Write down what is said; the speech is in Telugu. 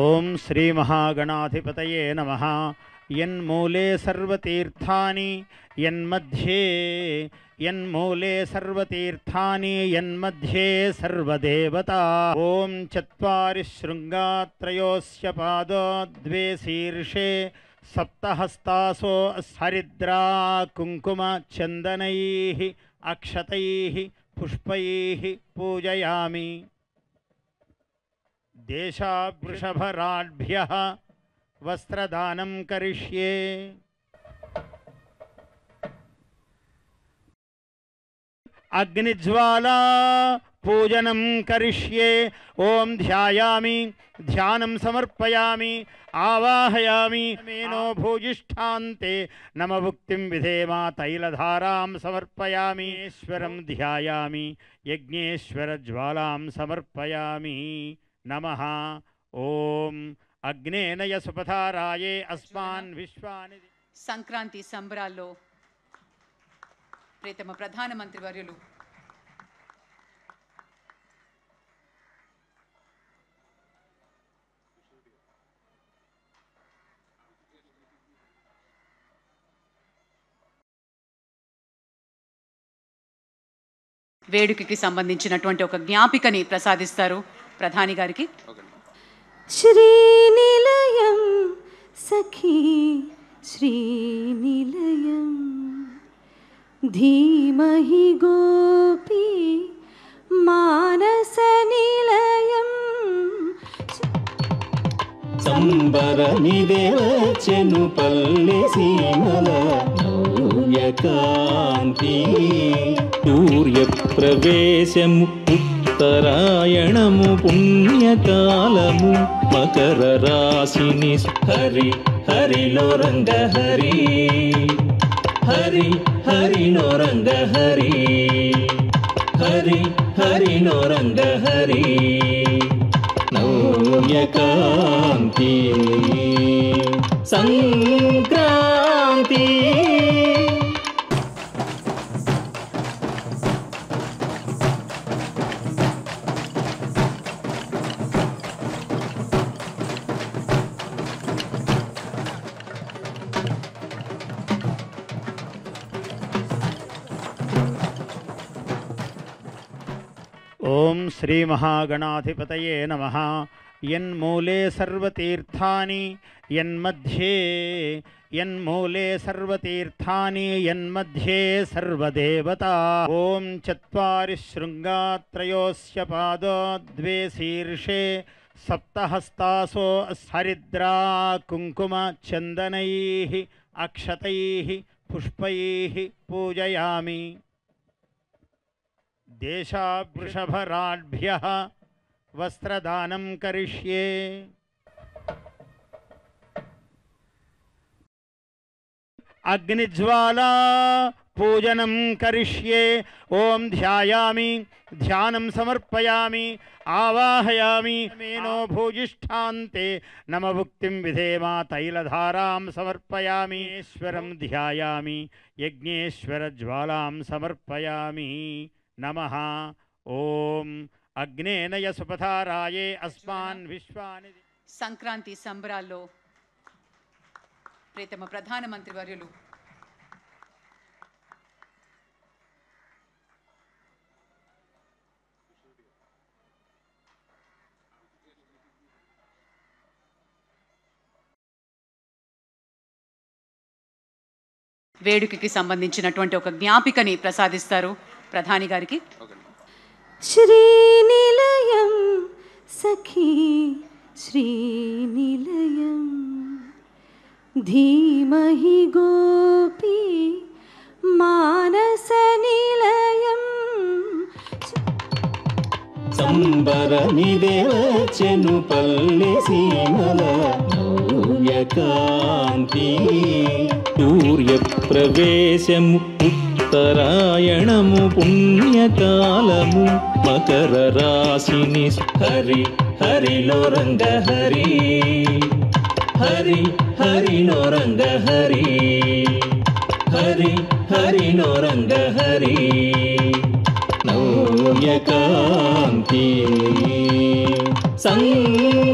ఓం శ్రీ మహాగణాధిపతయే నమః. యన్మూలే సర్వతీర్థాని యన్మూలే సర్వతీర్థాని యన్మధ్యే సర్వదేవతా. ఓం చత్వారి శృంగాత్రయోస్య పాదో ద్వే శీర్షే సప్తహస్తాసో హరిద్రా కుంకుమ చందనైః అక్షతైః పుష్పైః పూజయామి. దేశావృషభరాఢ్భ్యః వస్త్రదానం కరిష్యే. అగ్నిజ్వాలా పూజనం కరిష్యే. ఓం ధ్యాయామి, ధ్యానం సమర్పయామి, ఆవాహయామి. మేనో భూయిష్ఠాంతే నమభుక్తిం విధేమా తైలధారాం సమర్పయామి. ఈశ్వరం ధ్యాయామి, యజ్ఞేశ్వరజ్వాలాం సమర్పయామి. నమః. ఓం అగ్నేనయ సుపథారాయే అస్మాన్ విశ్వాని. సంక్రాంతి సంబరాల్లో ప్రియతమ ప్రధానమంత్రి వర్యులు వేడుకకి సంబంధించినటువంటి ఒక జ్ఞాపికని ప్రసాదిస్తారు ప్రధాని గారికి. శ్రీనిలయం సఖీ శ్రీనిలయం ధీమహి గోపీ మానస నిలయం. సంబరమిదేవచెను పల్లె సీమల నవ్యకాంతి. సూర్యప్రవేశము ఉత్తరాయణము పుణ్యకాలము మకర రాశిని. హరి హరిలో రంగ హరి, హరి హరిలో రంగ హరి, హరి హరిలో రంగ హరి. నవ్యకాంతి సంక్రాంతి. ఓం శ్రీ మహాగణాధిపతయే నమః. యన్మూలే సర్వతీర్థాని యన్మూలే సర్వతీర్థాని యన్మధ్యే సర్వదేవతా. ఓం చత్వారి శృంగాత్రయోస్య పాదో ద్వే శీర్షే సప్తహస్తాసో హరిద్రా కుంకుమ చందనైః అక్షతైః పుష్పైః పూజయామి. దేశావృషభరాఢ్భ్యః వస్త్రదానం కరిష్యే. అగ్నిజ్వాలా పూజనం కరిష్యే. ఓం ధ్యాయామి, ధ్యానం సమర్పయామి, ఆవాహయామి. మేనో భూయిష్ఠాంతే నమభుక్తిం విధేమా తైలధారాం సమర్పయామి. ఈశ్వరం ధ్యాయామి, యజ్ఞేశ్వరజ్వాలాం సమర్పయామి. నమః. ఓం అగ్నేనయ సుపథారాయే అస్మాన్ విశ్వాని. సంక్రాంతి సంబరాల్లో ప్రియతమ ప్రధానమంత్రి వర్యులు వేడుకకి సంబంధించినటువంటి ఒక జ్ఞాపికని ప్రసాదిస్తారు ప్రధాని గారికి. శ్రీనిలయం సఖీ శ్రీనిలయం ధీమహి గోపీ మానస నిలయం. సంబరమిదేవచెను పల్లె సీమల నవ్యకాంతి. సూర్యప్రవేశము ఉత్తరాయణము పుణ్యకాలము మకర రాశిని. హరి హరిలో రంగ హరి, హరి హరిలో రంగ హరి, హరి హరిలో రంగ హరి. నవ్యకాంతి సంక్రాంతి.